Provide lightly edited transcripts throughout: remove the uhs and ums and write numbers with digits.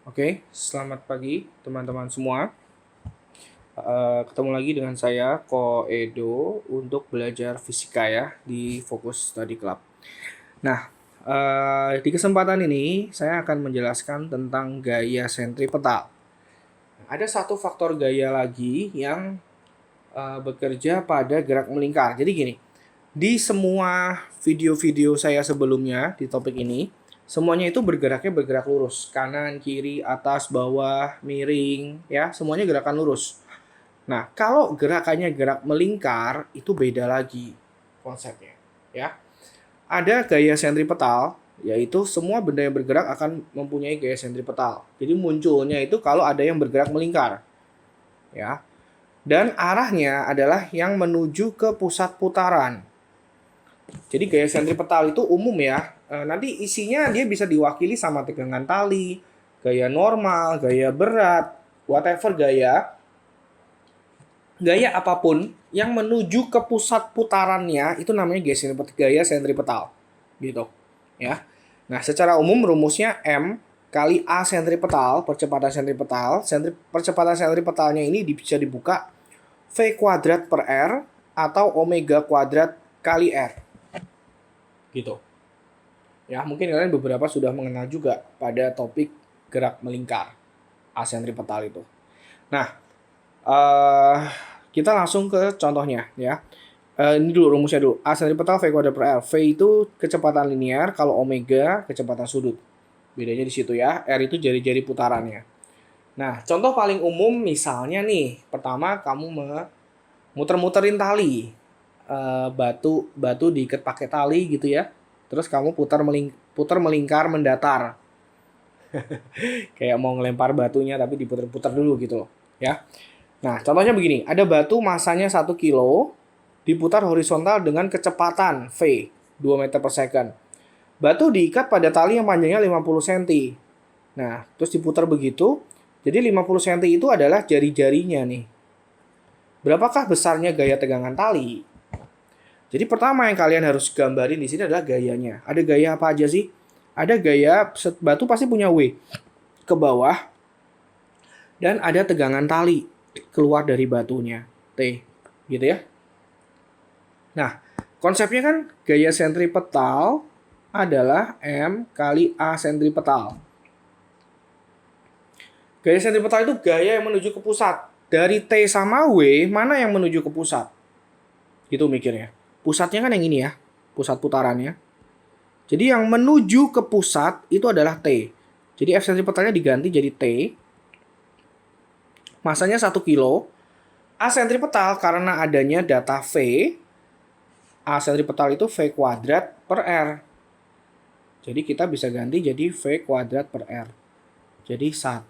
Oke, selamat pagi teman-teman semua. Ketemu lagi dengan saya, Ko Edo, untuk belajar fisika ya di Fokus Study Club. Nah, di kesempatan ini saya akan menjelaskan tentang gaya sentripetal. Ada satu faktor gaya lagi yang bekerja pada gerak melingkar. Jadi gini, di semua video-video saya sebelumnya di topik ini, semuanya itu bergerak lurus, kanan, kiri, atas, bawah, miring, ya, semuanya gerakan lurus. Nah, kalau gerakannya gerak melingkar, itu beda lagi konsepnya, ya. Ada gaya sentripetal, yaitu semua benda yang bergerak akan mempunyai gaya sentripetal. Jadi munculnya itu kalau ada yang bergerak melingkar, ya. Dan arahnya adalah yang menuju ke pusat putaran. Jadi gaya sentripetal itu umum ya. Nanti isinya dia bisa diwakili sama tegangan tali, gaya normal, gaya berat, whatever gaya. Gaya apapun yang menuju ke pusat putarannya itu namanya gaya sentripetal. Gitu. Ya. Nah, secara umum rumusnya M kali A sentripetal, percepatan sentripetal. Percepatan sentripetalnya ini bisa dibuka V kuadrat per R atau omega kuadrat kali R. Gitu. Ya, mungkin kalian beberapa sudah mengenal juga pada topik gerak melingkar asentripetal itu. Nah, kita langsung ke contohnya ya. Ini dulu rumusnya dulu. Asentripetal V kuadrat per R. V itu kecepatan linear, kalau omega kecepatan sudut. Bedanya di situ ya. R itu jari-jari putarannya. Nah, contoh paling umum misalnya nih, pertama kamu muter-muterin tali. Batu diikat pakai tali gitu ya. Terus kamu putar melingkar mendatar. Kayak mau ngelempar batunya tapi diputar-putar dulu gitu loh, ya. Nah, contohnya begini, ada batu masanya 1 kilo diputar horizontal dengan kecepatan V 2 meter per second. Batu diikat pada tali yang panjangnya 50 cm. Nah, terus diputar begitu. Jadi 50 cm itu adalah jari-jarinya nih. Berapakah besarnya gaya tegangan tali? Jadi pertama yang kalian harus gambarin di sini adalah gayanya. Ada gaya apa aja sih? Ada gaya batu pasti punya W ke bawah dan ada tegangan tali keluar dari batunya T, gitu ya. Nah, konsepnya kan gaya sentripetal adalah M kali A sentripetal. Gaya sentripetal itu gaya yang menuju ke pusat. Dari T sama W, mana yang menuju ke pusat? Gitu mikirnya. Pusatnya kan yang ini ya, pusat putarannya. Jadi yang menuju ke pusat itu adalah T. Jadi F sentripetalnya diganti jadi T. Masanya 1 kilo. A sentripetal karena adanya data V. A sentripetal itu V kuadrat per R. Jadi kita bisa ganti jadi V kuadrat per R. Jadi 1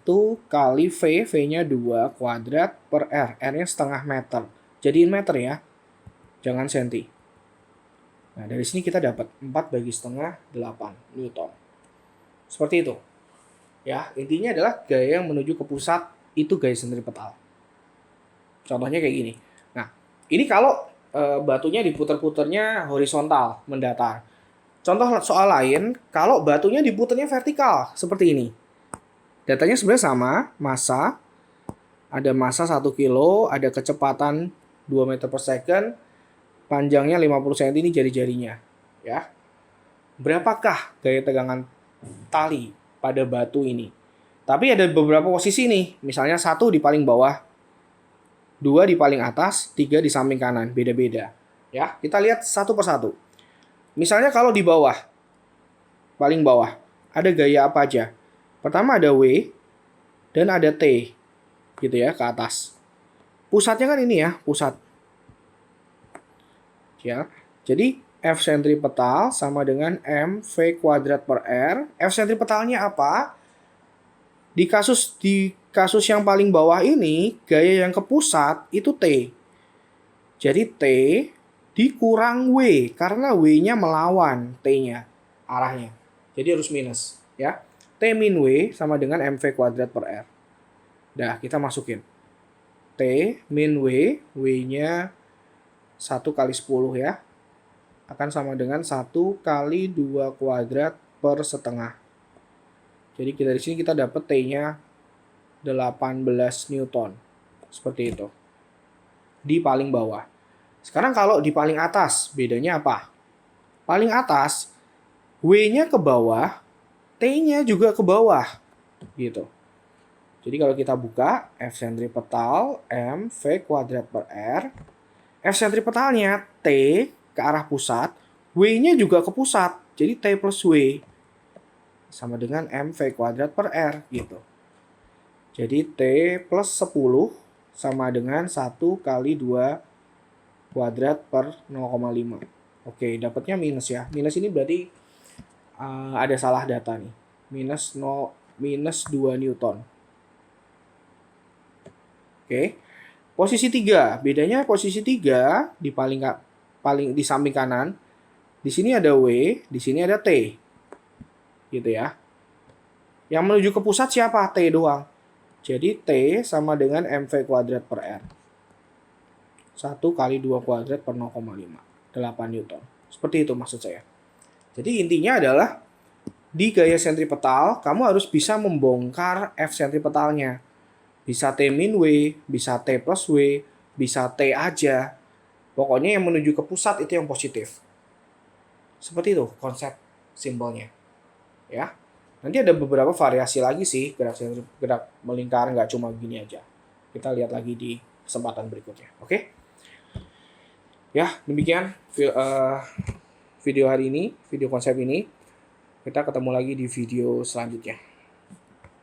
kali V, V-nya 2 kuadrat per R. R-nya setengah meter. Jadiin meter ya, jangan senti. Nah, dari sini kita dapat 4 bagi setengah 8 Newton. Seperti itu. Ya, intinya adalah gaya yang menuju ke pusat itu gaya sentripetal. Contohnya kayak gini. Nah, ini kalau batunya diputar-putarnya horizontal, mendatar. Contoh soal lain, kalau batunya diputarnya vertikal, seperti ini. Datanya sebenarnya sama, massa, ada massa 1 kilo, ada kecepatan 2 meter per second, panjangnya 50 cm ini jari-jarinya. Ya. Berapakah gaya tegangan tali pada batu ini? Tapi ada beberapa posisi nih, misalnya 1 di paling bawah, 2 di paling atas, 3 di samping kanan, beda-beda. Ya, kita lihat satu persatu. Misalnya kalau di bawah, paling bawah, ada gaya apa aja? Pertama ada W dan ada T, gitu ya, ke atas. Pusatnya kan ini ya, pusat. Ya, jadi F sentripetal sama dengan M V kuadrat per R. F sentripetalnya apa? Di kasus yang paling bawah ini, gaya yang ke pusat itu T. Jadi T dikurang W karena W-nya melawan T-nya, arahnya. Jadi harus minus, ya. T min W sama dengan MV kuadrat per R. Dah, kita masukin. T min W, W-nya 1 kali 10 ya. Akan sama dengan 1 kali 2 kuadrat per setengah. Jadi dari sini kita dapat T-nya 18 Newton. Seperti itu. Di paling bawah. Sekarang kalau di paling atas, bedanya apa? Paling atas, W-nya ke bawah, T-nya juga ke bawah. Gitu. Jadi kalau kita buka, F sentripetal M V kuadrat per R. F sentripetalnya T ke arah pusat, W-nya juga ke pusat. Jadi T plus W sama dengan M V kuadrat per R gitu. Jadi T plus 10 sama dengan 1 kali 2 kuadrat per 0,5. Oke, dapatnya minus ya. Minus ini berarti ada salah data nih. Minus 2 Newton. Oke. Posisi 3. Bedanya posisi 3 di paling di samping kanan. Di sini ada W, di sini ada T. Gitu ya. Yang menuju ke pusat siapa? T doang. Jadi T sama dengan MV kuadrat per R. 1 kali 2 kuadrat per 0,5. 8 Newton. Seperti itu maksud saya. Jadi intinya adalah di gaya sentripetal, kamu harus bisa membongkar F sentripetalnya. Bisa T min W, bisa T plus W, bisa T aja. Pokoknya yang menuju ke pusat itu yang positif. Seperti itu konsep simbolnya. Ya. Nanti ada beberapa variasi lagi sih gerak melingkar, nggak cuma gini aja. Kita lihat lagi di kesempatan berikutnya. Oke? Ya, demikian video hari ini, video konsep ini. Kita ketemu lagi di video selanjutnya.